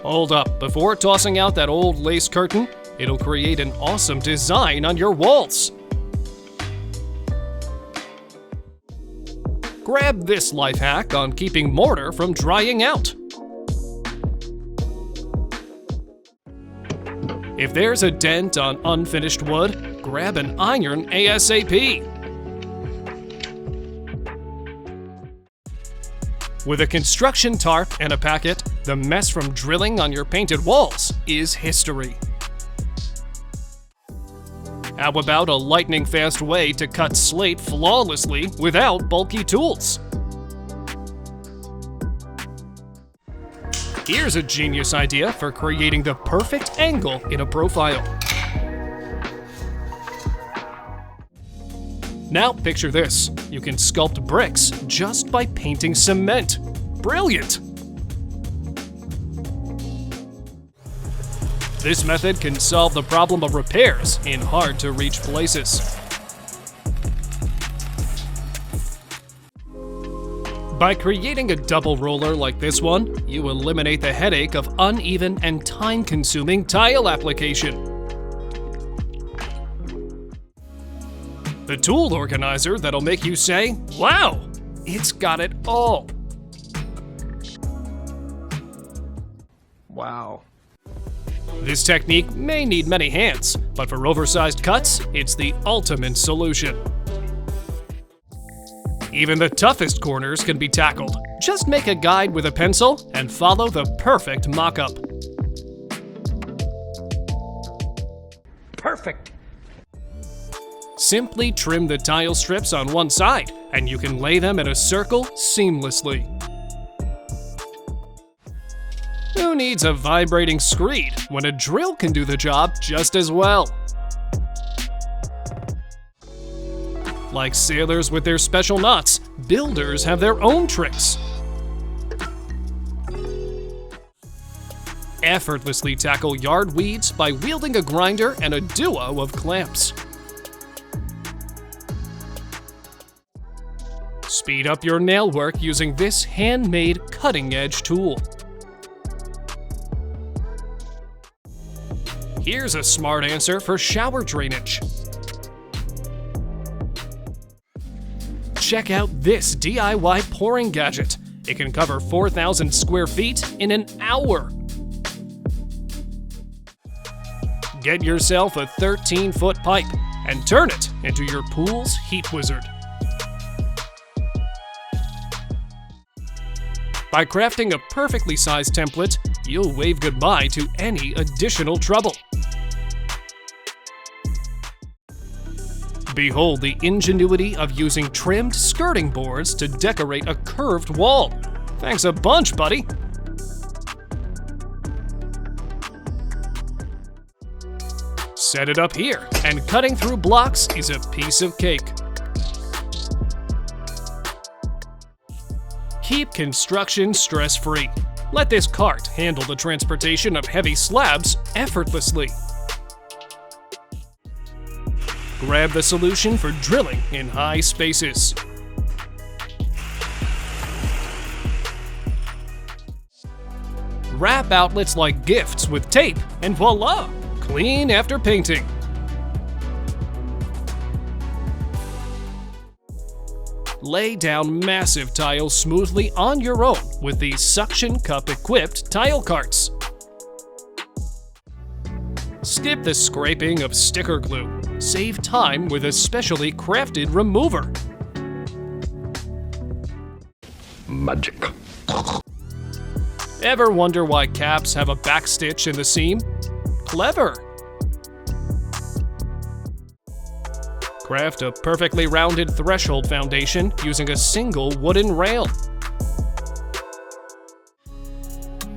Hold up, before tossing out that old lace curtain, it'll create an awesome design on your walls. Grab this life hack on keeping mortar from drying out. If there's a dent on unfinished wood, grab an iron ASAP. With a construction tarp and a packet, the mess from drilling on your painted walls is history. How about a lightning-fast way to cut slate flawlessly without bulky tools? Here's a genius idea for creating the perfect angle in a profile. Now picture this. You can sculpt bricks just by painting cement. Brilliant! This method can solve the problem of repairs in hard-to-reach places. By creating a double roller like this one, you eliminate the headache of uneven and time-consuming tile application. The tool organizer that'll make you say, "Wow, it's got it all." Wow. This technique may need many hands, but for oversized cuts, it's the ultimate solution. Even the toughest corners can be tackled. Just make a guide with a pencil and follow the perfect mock-up. Perfect! Simply trim the tile strips on one side, and you can lay them in a circle seamlessly. Who needs a vibrating screed when a drill can do the job just as well? Like sailors with their special knots, builders have their own tricks. Effortlessly tackle yard weeds by wielding a grinder and a duo of clamps. Speed up your nail work using this handmade cutting-edge tool. Here's a smart answer for shower drainage. Check out this DIY pouring gadget. It can cover 4,000 square feet in an hour. Get yourself a 13-foot pipe and turn it into your pool's heat wizard. By crafting a perfectly sized template, you'll wave goodbye to any additional trouble. Behold the ingenuity of using trimmed skirting boards to decorate a curved wall. Thanks a bunch, buddy! Set it up here, and cutting through blocks is a piece of cake. Keep construction stress-free. Let this cart handle the transportation of heavy slabs effortlessly. Grab the solution for drilling in high spaces. Wrap outlets like gifts with tape and voila! Clean after painting. Lay down massive tiles smoothly on your own with these suction cup-equipped tile carts. Skip the scraping of sticker glue. Save time with a specially crafted remover. Magic. Ever wonder why caps have a backstitch in the seam? Clever! Craft a perfectly rounded threshold foundation using a single wooden rail.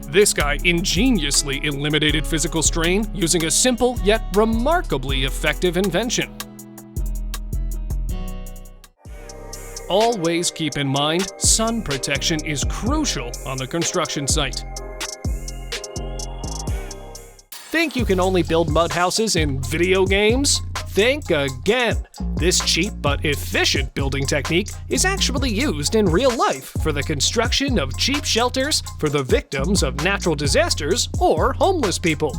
This guy ingeniously eliminated physical strain using a simple yet remarkably effective invention. Always keep in mind, sun protection is crucial on the construction site. Think you can only build mud houses in video games? Think again. This cheap but efficient building technique is actually used in real life for the construction of cheap shelters for the victims of natural disasters or homeless people.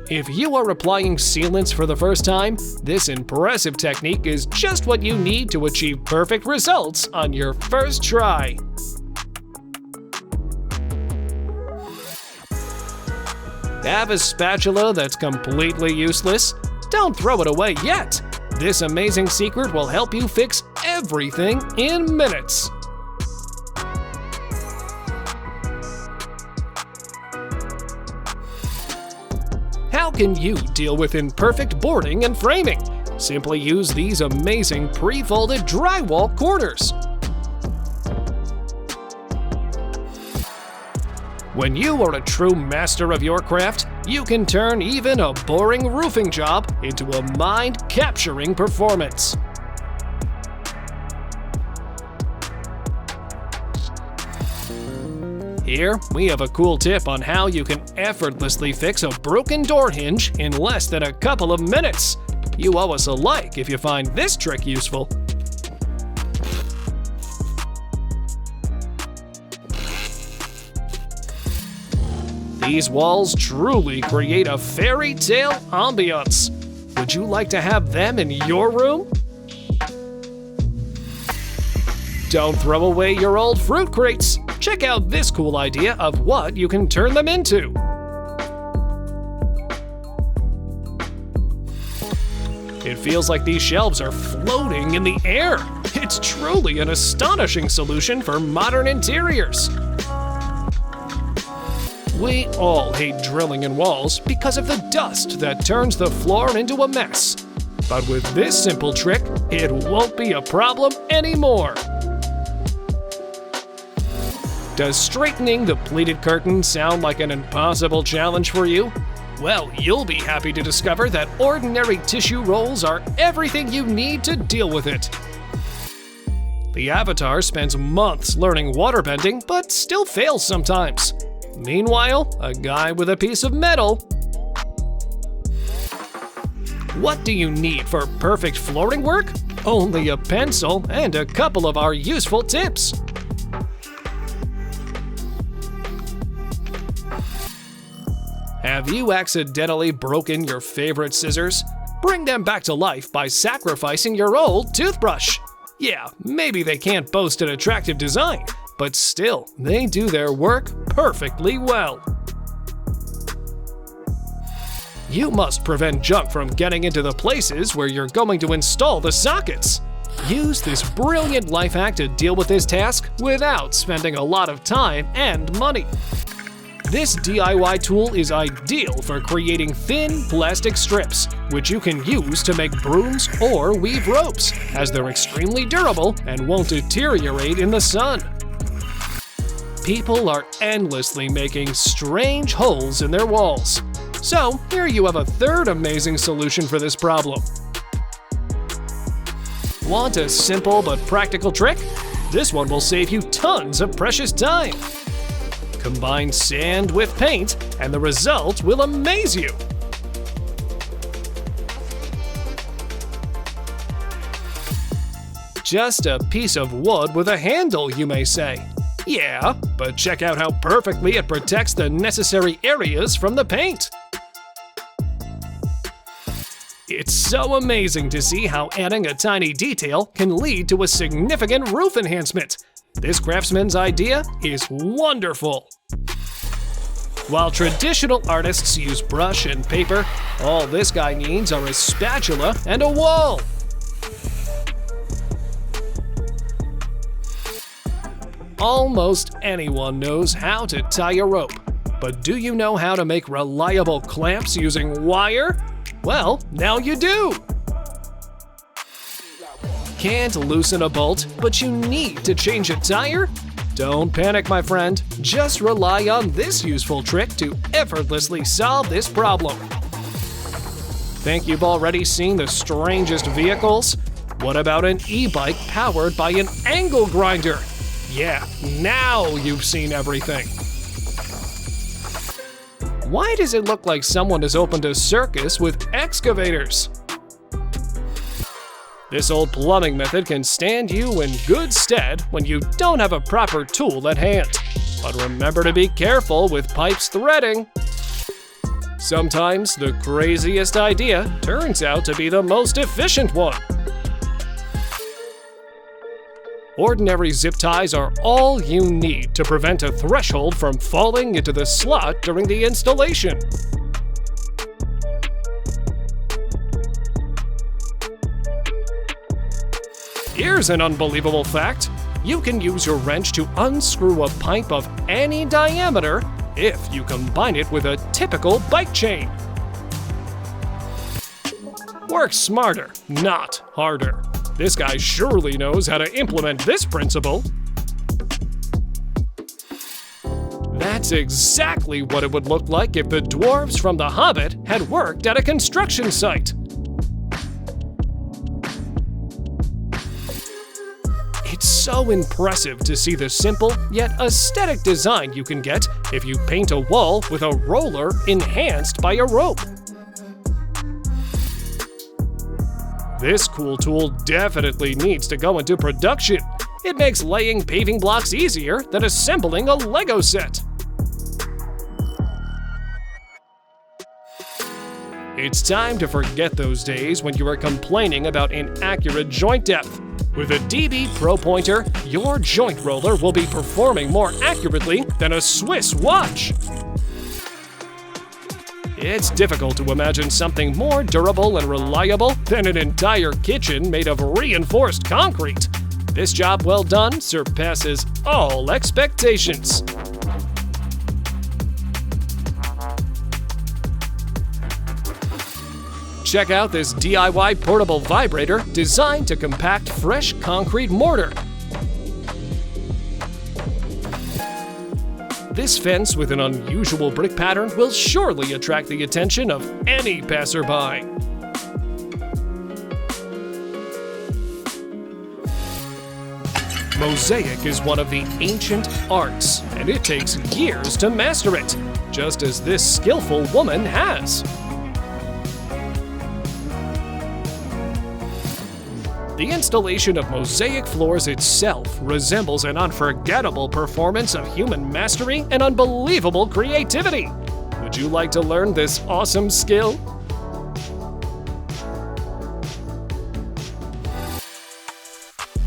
If you are applying sealants for the first time, this impressive technique is just what you need to achieve perfect results on your first try. Have a spatula that's completely useless? Don't throw it away yet! This amazing secret will help you fix everything in minutes. How can you deal with imperfect boarding and framing? Simply use these amazing pre-folded drywall corners. When you are a true master of your craft, you can turn even a boring roofing job into a mind-capturing performance. Here, we have a cool tip on how you can effortlessly fix a broken door hinge in less than a couple of minutes. You owe us a like if you find this trick useful. These walls truly create a fairy tale ambiance. Would you like to have them in your room? Don't throw away your old fruit crates. Check out this cool idea of what you can turn them into. It feels like these shelves are floating in the air. It's truly an astonishing solution for modern interiors. We all hate drilling in walls because of the dust that turns the floor into a mess. But with this simple trick, it won't be a problem anymore. Does straightening the pleated curtain sound like an impossible challenge for you? Well, you'll be happy to discover that ordinary tissue rolls are everything you need to deal with it. The Avatar spends months learning waterbending, but still fails sometimes. Meanwhile, a guy with a piece of metal. What do you need for perfect flooring work? Only a pencil and a couple of our useful tips. Have you accidentally broken your favorite scissors? Bring them back to life by sacrificing your old toothbrush. Yeah, maybe they can't boast an attractive design, but still, they do their work perfectly well. You must prevent junk from getting into the places where you're going to install the sockets. Use this brilliant life hack to deal with this task without spending a lot of time and money. This DIY tool is ideal for creating thin plastic strips, which you can use to make brooms or weave ropes, as they're extremely durable and won't deteriorate in the sun. People are endlessly making strange holes in their walls. So here you have a third amazing solution for this problem. Want a simple but practical trick? This one will save you tons of precious time. Combine sand with paint, and the result will amaze you. Just a piece of wood with a handle, you may say. Yeah, but check out how perfectly it protects the necessary areas from the paint. It's so amazing to see how adding a tiny detail can lead to a significant roof enhancement. This craftsman's idea is wonderful. While traditional artists use brush and paper, all this guy needs are a spatula and a wall. Almost anyone knows how to tie a rope, but do you know how to make reliable clamps using wire? Well, now you do! Can't loosen a bolt, but you need to change a tire? Don't panic, my friend. Just rely on this useful trick to effortlessly solve this problem. Think you've already seen the strangest vehicles? What about an e-bike powered by an angle grinder? Yeah, now you've seen everything. Why does it look like someone has opened a circus with excavators? This old plumbing method can stand you in good stead when you don't have a proper tool at hand. But remember to be careful with pipes threading. Sometimes the craziest idea turns out to be the most efficient one. Ordinary zip ties are all you need to prevent a threshold from falling into the slot during the installation. Here's an unbelievable fact. You can use your wrench to unscrew a pipe of any diameter if you combine it with a typical bike chain. Work smarter, not harder. This guy surely knows how to implement this principle. That's exactly what it would look like if the dwarves from The Hobbit had worked at a construction site. It's so impressive to see the simple yet aesthetic design you can get if you paint a wall with a roller enhanced by a rope. This cool tool definitely needs to go into production. It makes laying paving blocks easier than assembling a Lego set. It's time to forget those days when you were complaining about inaccurate joint depth. With a DB Pro Pointer, your joint roller will be performing more accurately than a Swiss watch. It's difficult to imagine something more durable and reliable than an entire kitchen made of reinforced concrete. This job well done surpasses all expectations. Check out this DIY portable vibrator designed to compact fresh concrete mortar. This fence with an unusual brick pattern will surely attract the attention of any passerby. Mosaic is one of the ancient arts, and it takes years to master it, just as this skillful woman has. The installation of mosaic floors itself resembles an unforgettable performance of human mastery and unbelievable creativity. Would you like to learn this awesome skill?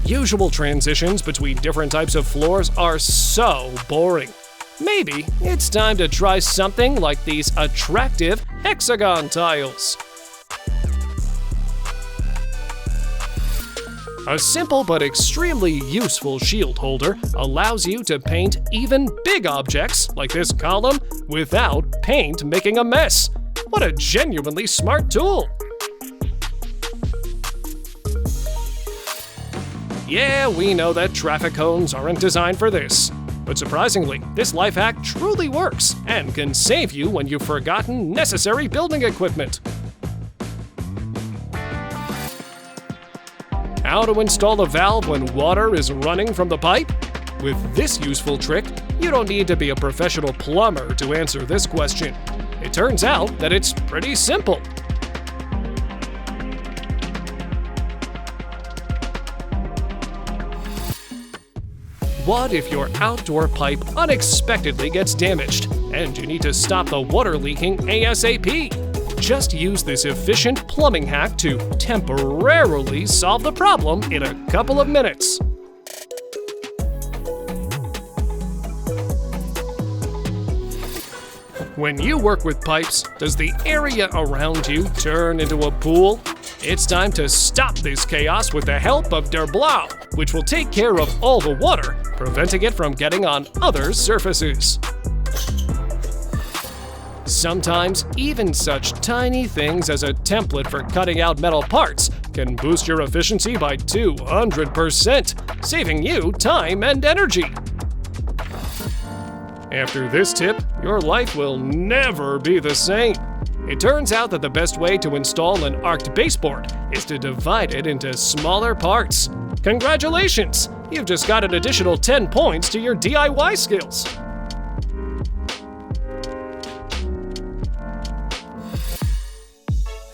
Usual transitions between different types of floors are so boring. Maybe it's time to try something like these attractive hexagon tiles. A simple but extremely useful shield holder allows you to paint even big objects like this column without paint making a mess. What a genuinely smart tool! Yeah, we know that traffic cones aren't designed for this. But surprisingly, this life hack truly works and can save you when you've forgotten necessary building equipment. How to install a valve when water is running from the pipe? With this useful trick, you don't need to be a professional plumber to answer this question. It turns out that it's pretty simple. What if your outdoor pipe unexpectedly gets damaged and you need to stop the water leaking ASAP? Just use this efficient plumbing hack to temporarily solve the problem in a couple of minutes. When you work with pipes, does the area around you turn into a pool? It's time to stop this chaos with the help of Der Blau, which will take care of all the water, preventing it from getting on other surfaces. Sometimes, even such tiny things as a template for cutting out metal parts can boost your efficiency by 200%, saving you time and energy. After this tip, your life will never be the same. It turns out that the best way to install an arced baseboard is to divide it into smaller parts. Congratulations! You've just got an additional 10 points to your DIY skills.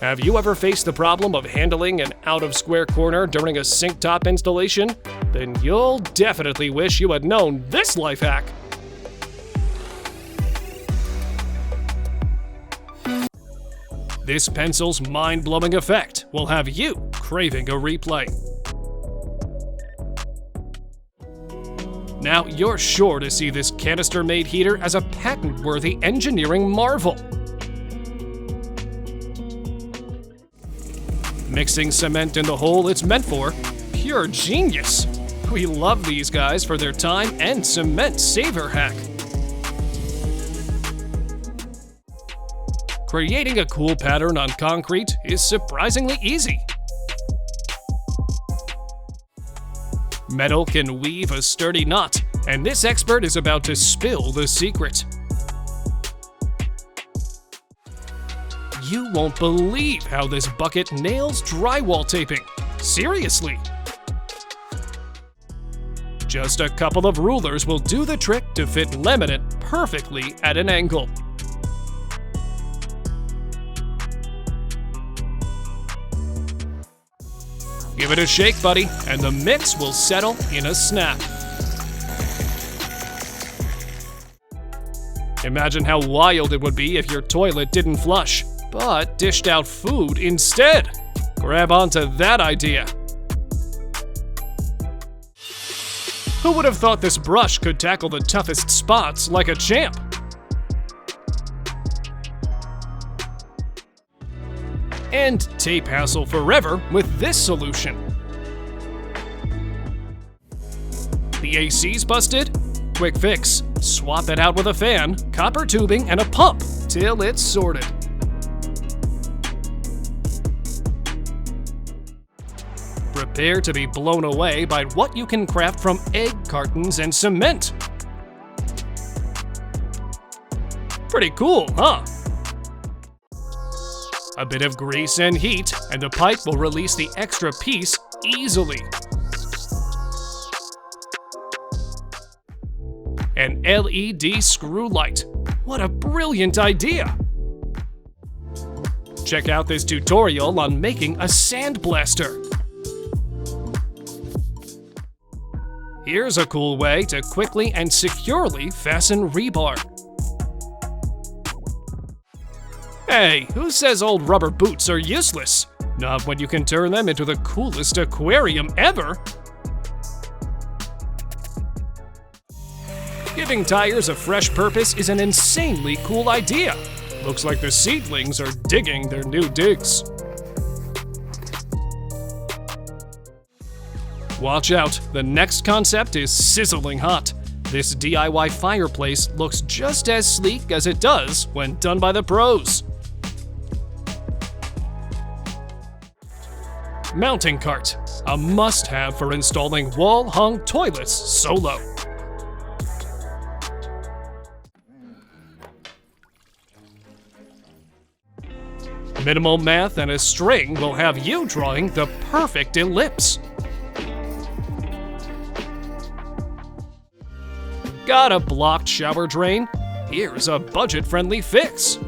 Have you ever faced the problem of handling an out-of-square corner during a sink top installation? Then you'll definitely wish you had known this life hack. This pencil's mind-blowing effect will have you craving a replay. Now you're sure to see this canister-made heater as a patent-worthy engineering marvel. Mixing cement in the hole it's meant for, pure genius. We love these guys for their time and cement saver hack. Creating a cool pattern on concrete is surprisingly easy. Metal can weave a sturdy knot, and this expert is about to spill the secret. You won't believe how this bucket nails drywall taping. Seriously. Just a couple of rulers will do the trick to fit laminate perfectly at an angle. Give it a shake, buddy, and the mix will settle in a snap. Imagine how wild it would be if your toilet didn't flush, but dished out food instead. Grab onto that idea. Who would have thought this brush could tackle the toughest spots like a champ? End tape hassle forever with this solution. The AC's busted? Quick fix. Swap it out with a fan, copper tubing, and a pump till it's sorted. Prepare to be blown away by what you can craft from egg cartons and cement. Pretty cool, huh? A bit of grease and heat, and the pipe will release the extra piece easily. An LED screw light. What a brilliant idea! Check out this tutorial on making a sandblaster. Here's a cool way to quickly and securely fasten rebar. Hey, who says old rubber boots are useless? Not when you can turn them into the coolest aquarium ever! Giving tires a fresh purpose is an insanely cool idea. Looks like the seedlings are digging their new digs. Watch out, the next concept is sizzling hot. This DIY fireplace looks just as sleek as it does when done by the pros. Mounting cart, a must-have for installing wall-hung toilets solo. Minimal math and a string will have you drawing the perfect ellipse. Got a blocked shower drain? Here's a budget-friendly fix.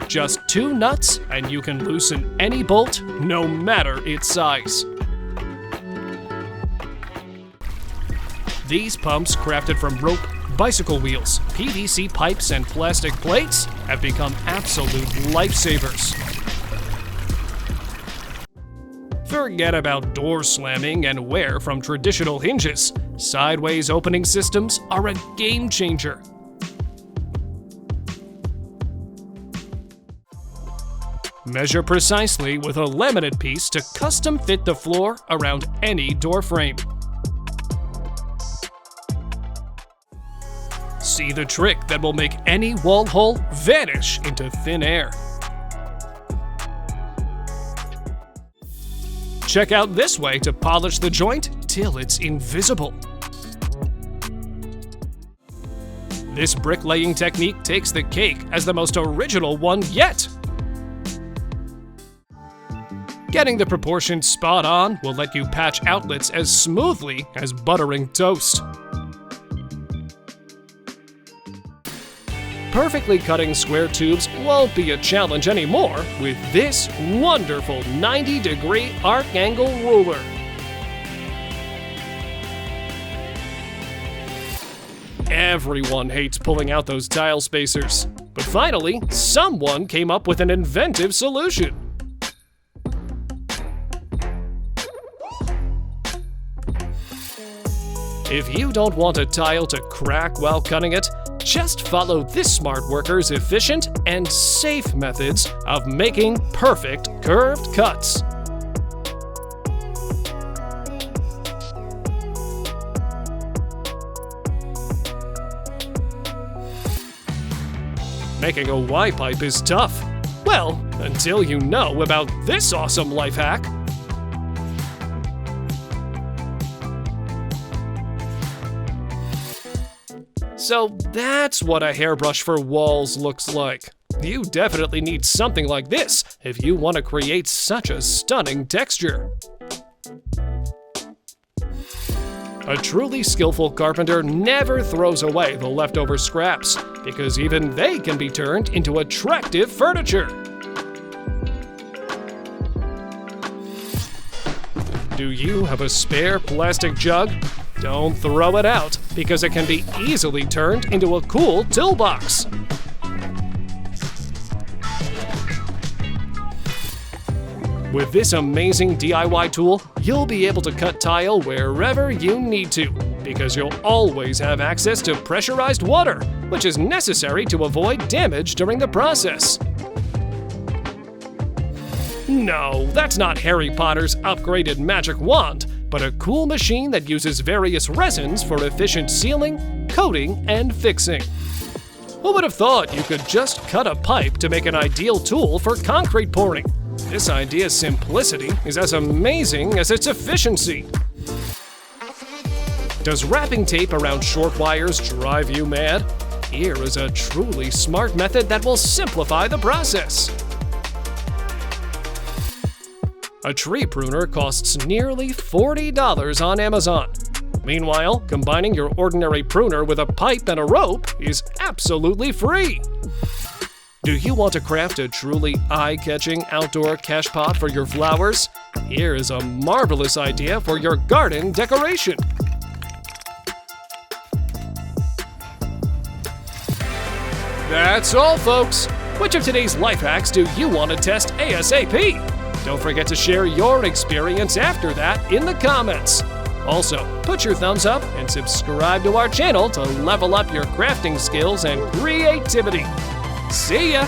Just 2 nuts and you can loosen any bolt, no matter its size. These pumps, crafted from rope, bicycle wheels, PVC pipes, and plastic plates, have become absolute lifesavers. Forget about door slamming and wear from traditional hinges. Sideways opening systems are a game changer. Measure precisely with a laminate piece to custom fit the floor around any door frame. See the trick that will make any wall hole vanish into thin air. Check out this way to polish the joint till it's invisible. This bricklaying technique takes the cake as the most original one yet. Getting the proportions spot on will let you patch outlets as smoothly as buttering toast. Perfectly cutting square tubes won't be a challenge anymore with this wonderful 90-degree arc angle ruler. Everyone hates pulling out those tile spacers, but finally, someone came up with an inventive solution. If you don't want a tile to crack while cutting it, just follow this smart worker's efficient and safe methods of making perfect curved cuts. Making a Y-pipe is tough. Well, until you know about this awesome life hack. So that's what a hairbrush for walls looks like. You definitely need something like this if you want to create such a stunning texture. A truly skillful carpenter never throws away the leftover scraps, because even they can be turned into attractive furniture. Do you have a spare plastic jug? Don't throw it out, because it can be easily turned into a cool toolbox. With this amazing DIY tool, you'll be able to cut tile wherever you need to, because you'll always have access to pressurized water, which is necessary to avoid damage during the process. No, that's not Harry Potter's upgraded magic wand, but a cool machine that uses various resins for efficient sealing, coating, and fixing. Who would have thought you could just cut a pipe to make an ideal tool for concrete pouring? This idea's simplicity is as amazing as its efficiency. Does wrapping tape around short wires drive you mad? Here is a truly smart method that will simplify the process. A tree pruner costs nearly $40 on Amazon. Meanwhile, combining your ordinary pruner with a pipe and a rope is absolutely free. Do you want to craft a truly eye-catching outdoor cash pot for your flowers? Here is a marvelous idea for your garden decoration. That's all, folks. Which of today's life hacks do you want to test ASAP? Don't forget to share your experience after that in the comments. Also, put your thumbs up and subscribe to our channel to level up your crafting skills and creativity. See ya!